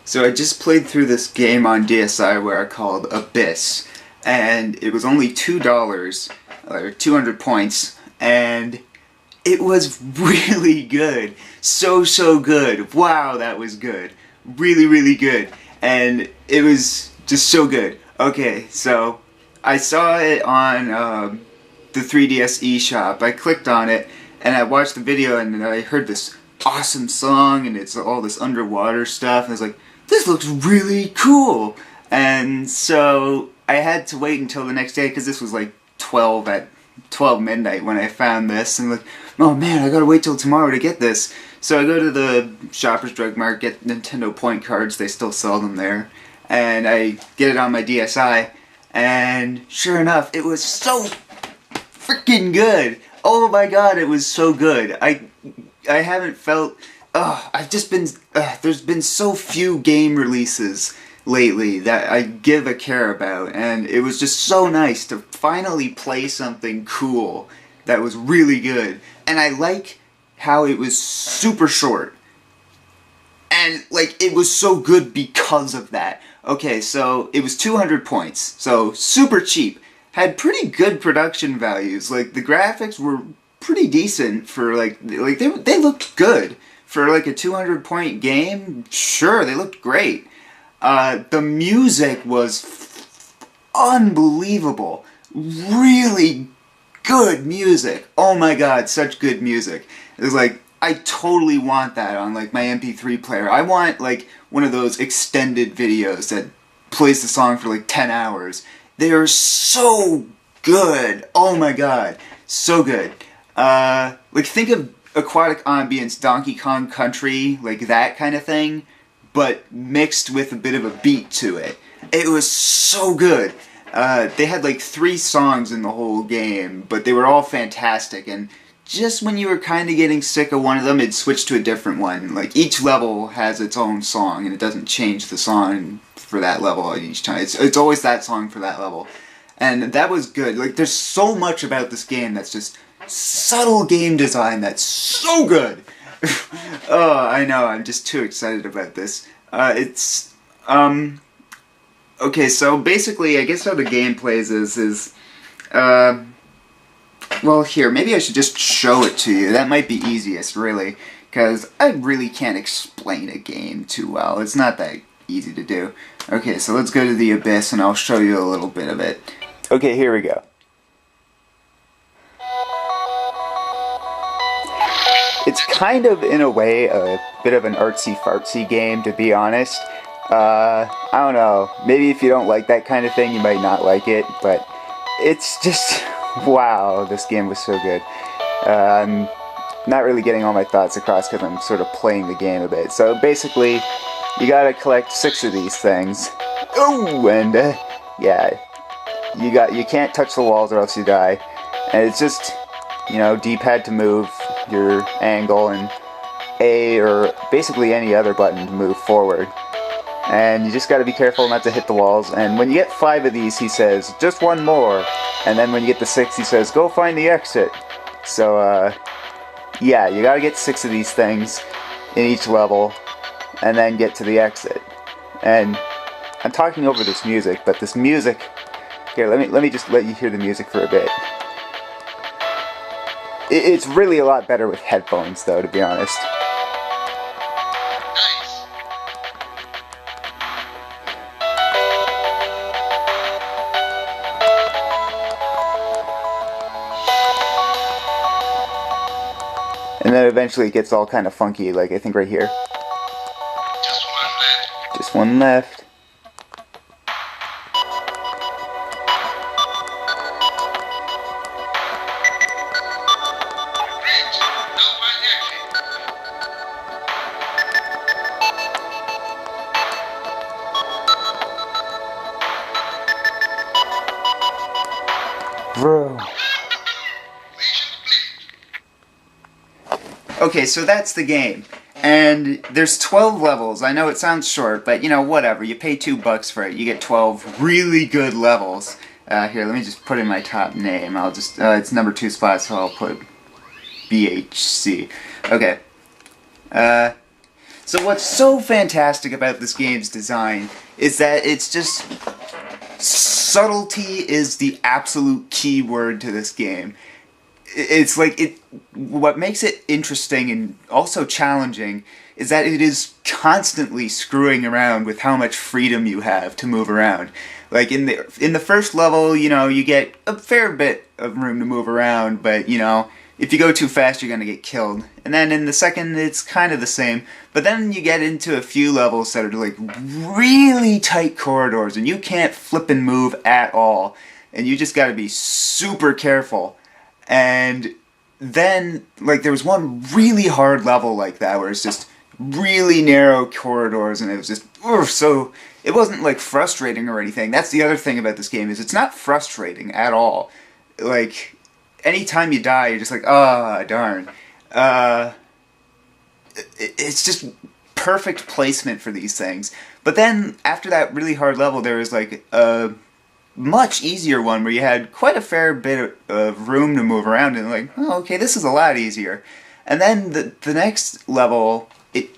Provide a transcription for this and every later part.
So I just played through this game on DSiWare called Abyss, and it was only $2, or 200 points, and it was really good. So good. Wow, that was good. Really good. And it was just so good. Okay, so I saw it on the 3DS eShop. I clicked on it, and I watched the video, and I heard this awesome song, and it's all this underwater stuff, and I was like, this looks really cool! And so I had to wait until the next day, because this was like 12 midnight when I found this, and like, oh man, I gotta wait till tomorrow to get this. So I go to the Shoppers Drug Mart, get Nintendo point cards, they still sell them there, and I get it on my DSi, and sure enough, it was so freaking good! Oh my god, it was so good. I haven't felt, I've just been, there's been so few game releases lately that I give a care about, and it was just so nice to finally play something cool that was really good. And I like how it was super short, and like it was so good because of that. Okay, so it was 200 points, so super cheap, had pretty good production values. Like the graphics were pretty decent for like they looked good for like a 200 point game. Sure, they looked great. The music was unbelievable. Really good music. Oh my god, such good music. It was like, I totally want that on like my MP3 player. I want like one of those extended videos that plays the song for like 10 hours. They are so good. Oh my god, so good. Like think of Aquatic Ambience, Donkey Kong Country, like that kind of thing, but mixed with a bit of a beat to it. It was so good. They had like 3 songs in the whole game, but they were all fantastic, and just when you were kind of getting sick of one of them, it'd switch to a different one. Like each level has its own song, and it doesn't change the song for that level each time. It's always that song for that level. And that was good. Like there's so much about this game that's just subtle game design that's so good. Oh, I know, I'm just too excited about this. Okay, so basically, I guess how the game plays is, well, here, maybe I should just show it to you. That might be easiest, really, because I really can't explain a game too well. It's not that easy to do. Okay, so let's go to the Abyss, and I'll show you a little bit of it. Okay, here we go. It's kind of, in a way, a bit of an artsy-fartsy game, to be honest. I don't know, maybe if you don't like that kind of thing, you might not like it, but it's just, wow, this game was so good. I'm not really getting all my thoughts across because I'm sort of playing the game a bit. So basically, you gotta collect 6 of these things. Oh, and yeah, you can't touch the walls or else you die. And it's just, you know, D-pad to move, your angle, and A or basically any other button to move forward. And you just gotta be careful not to hit the walls. And when you get 5 of these, he says, just one more. And then when you get the 6, he says, go find the exit. So, yeah, you gotta get 6 of these things in each level, and then get to the exit. And I'm talking over this music, but this music, here, let me just let you hear the music for a bit. It's really a lot better with headphones, though, to be honest. And then eventually it gets all kind of funky, like I think right here. Just one left. Just one left. Bridge. Now find exit. Bro. Mission complete. Okay, so that's the game. And there's 12 levels. I know it sounds short, but you know, whatever. You pay $2 for it, you get 12 really good levels. Here, let me just put in my top name. I'll just, it's number 2 spot, so I'll put BHC. Okay. So So what's so fantastic about this game's design is that it's just... subtlety is the absolute key word to this game. It's like what makes it interesting and also challenging is that it is constantly screwing around with how much freedom you have to move around. Like in the first level, you know, you get a fair bit of room to move around, but you know, if you go too fast, you're gonna get killed. And then in the second, it's kind of the same. But then you get into a few levels that are like really tight corridors, and you can't flip and move at all, and you just gotta be super careful. And then, like, there was one really hard level like that where it's just really narrow corridors, and it was just, so it wasn't, like, frustrating or anything. That's the other thing about this game, is it's not frustrating at all. Like, anytime you die, you're just like, ah, darn. It's just perfect placement for these things. But then, after that really hard level, there was, like, a much easier one where you had quite a fair bit of room to move around, and like, oh, okay, this is a lot easier. And then the next level, it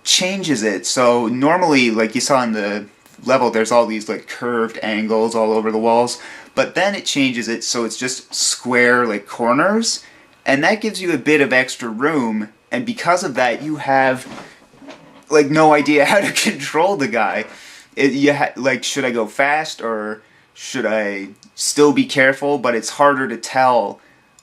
changes it. So normally, like you saw in the level, there's all these like curved angles all over the walls, but then it changes it so it's just square like corners, and that gives you a bit of extra room, and because of that you have like no idea how to control the guy. Like, should I go fast or should I still be careful? But it's harder to tell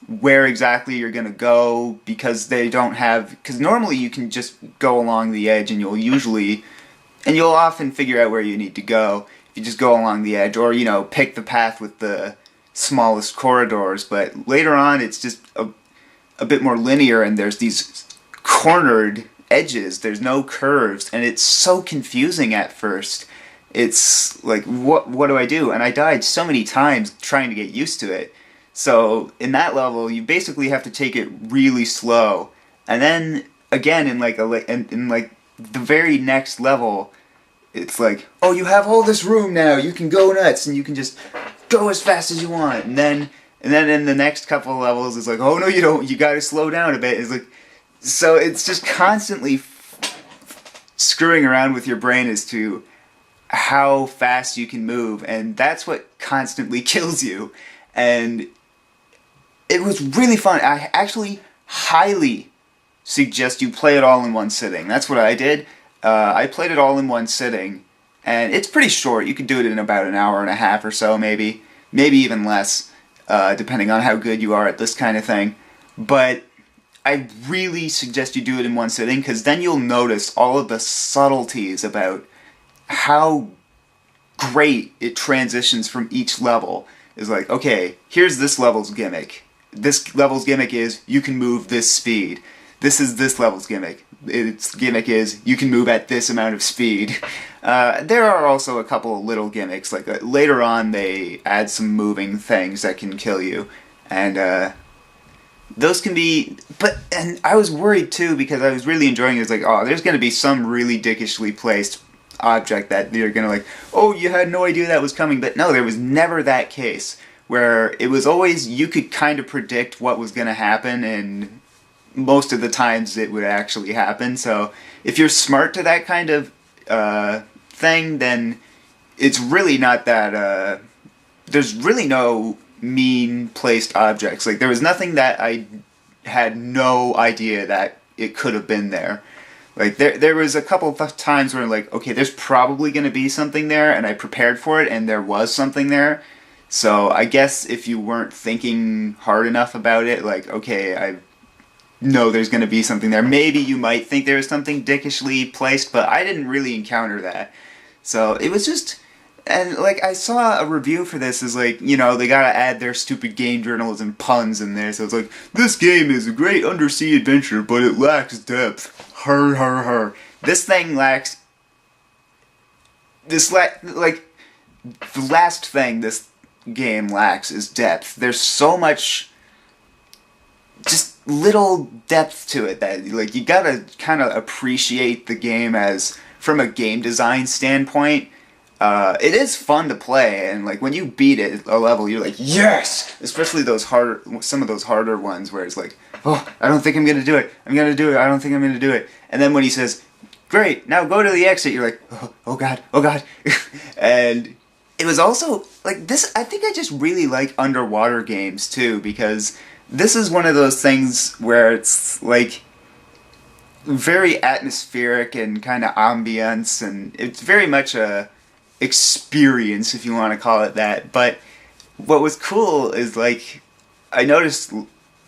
where exactly you're going to go because they don't have... Because normally you can just go along the edge and you'll often figure out where you need to go if you just go along the edge, or, you know, pick the path with the smallest corridors. But later on it's just a bit more linear, and there's these cornered edges, there's no curves, and it's so confusing at first. It's like, what do I do? And I died so many times trying to get used to it. So in that level, you basically have to take it really slow. And then again, in like the very next level, it's like, oh, you have all this room now. You can go nuts, and you can just go as fast as you want. And then in the next couple of levels, it's like, oh no, you don't. You got to slow down a bit. It's like, so it's just constantly screwing around with your brain as to how fast you can move, and that's what constantly kills you. And it was really fun. I actually highly suggest you play it all in one sitting. That's what I did. I played it all in one sitting, and it's pretty short. You can do it in about an hour and a half or so, maybe even less, depending on how good you are at this kind of thing. But I really suggest you do it in one sitting, because then you'll notice all of the subtleties about how great it transitions from each level. Is like, okay, here's this level's gimmick. This level's gimmick is you can move this speed. This is this level's gimmick. Its gimmick is you can move at this amount of speed. There are also a couple of little gimmicks. Like later on, they add some moving things that can kill you, and those can be. And I was worried too, because I was really enjoying it. It's like, oh, there's going to be some really dickishly placed object that you're gonna like, oh, you had no idea that was coming. But no, there was never that case, where it was always, you could kind of predict what was gonna happen, and most of the times it would actually happen. So if you're smart to that kind of thing, then it's really not that there's really no mean placed objects. Like, there was nothing that I had no idea that it could have been there. Like, there was a couple of times where I'm like, okay, there's probably going to be something there, and I prepared for it, and there was something there. So I guess if you weren't thinking hard enough about it, like, okay, I know there's going to be something there. Maybe you might think there was something dickishly placed, but I didn't really encounter that. So it was just... And, like, I saw a review for this as, like, you know, they gotta add their stupid game journalism puns in there. So it's like, this game is a great undersea adventure, but it lacks depth. Har har har. This thing lacks... like, the last thing this game lacks is depth. There's so much... just little depth to it that, like, you gotta kind of appreciate the game as... from a game design standpoint. It is fun to play, and like when you beat it a level, you're like, yes! Especially some of those harder ones where it's like, oh, I don't think I'm gonna do it. I'm gonna do it. I don't think I'm gonna do it. And then when he says, great, now go to the exit. You're like, oh god, oh god. And it was also, like, this, I think I just really like underwater games, too, because this is one of those things where it's, like, very atmospheric and kind of ambience, and it's very much a experience, if you want to call it that. But what was cool is, like, I noticed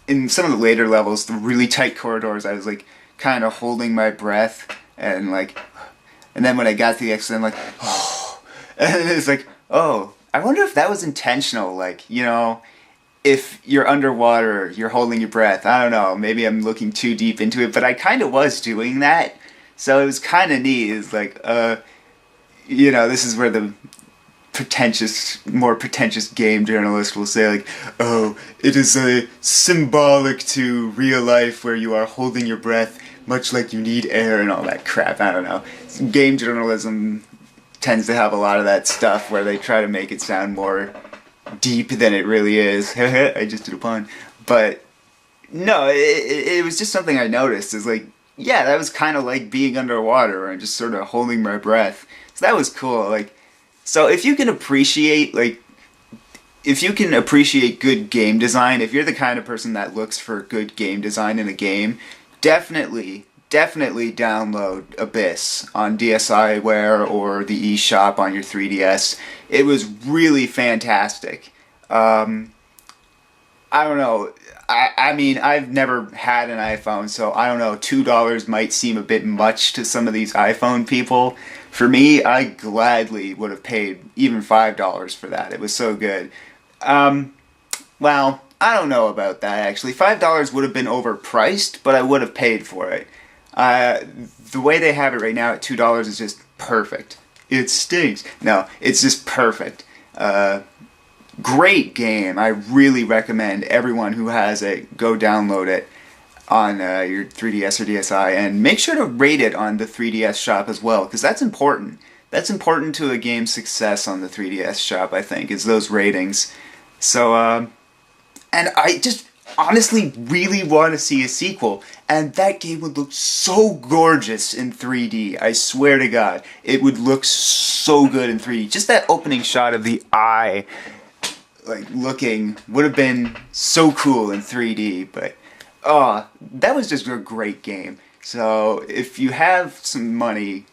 in some of the later levels, the really tight corridors, I was, like, kind of holding my breath, and, like, and then when I got to the exit, I'm like, oh, and it's like, oh, I wonder if that was intentional, like, you know, if you're underwater, you're holding your breath. I don't know, maybe I'm looking too deep into it, but I kind of was doing that, so it was kind of neat. It's like, you know, this is where the more pretentious game journalist will say, like, oh, it is symbolic to real life where you are holding your breath much like you need air and all that crap. I don't know. Game journalism tends to have a lot of that stuff where they try to make it sound more deep than it really is. I just did a pun. But no, it was just something I noticed. Is like, yeah, that was kind of like being underwater and just sort of holding my breath. So that was cool. Like, so if you can appreciate, like, if you can appreciate good game design, if you're the kind of person that looks for good game design in a game, definitely download Abyss on DSiWare or the eShop on your 3DS. It was really fantastic. I don't know. I mean, I've never had an iPhone, so I don't know. $2 might seem a bit much to some of these iPhone people. For me, I gladly would have paid even $5 for that. It was so good. Well, I don't know about that, actually. $5 would have been overpriced, but I would have paid for it. The way they have it right now at $2 is just perfect. It stinks. No, it's just perfect. Great game. I really recommend everyone who has it go download it on your 3DS or DSi, and make sure to rate it on the 3DS shop as well, because that's important. That's important to a game's success on the 3DS shop, I think, is those ratings. So, and I just honestly really want to see a sequel, and that game would look so gorgeous in 3D. I swear to God, it would look so good in 3D. Just that opening shot of the eye, like, looking, would have been so cool in 3D, but that was just a great game. So if you have some money,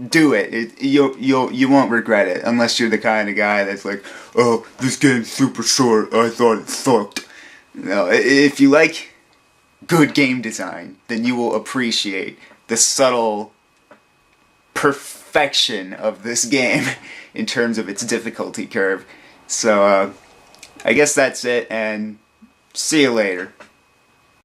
do it. You won't regret it, unless you're the kind of guy that's like, oh, this game's super short, I thought it sucked. No, if you like good game design, then you will appreciate the subtle perfection of this game in terms of its difficulty curve. So, I guess that's it, and see you later.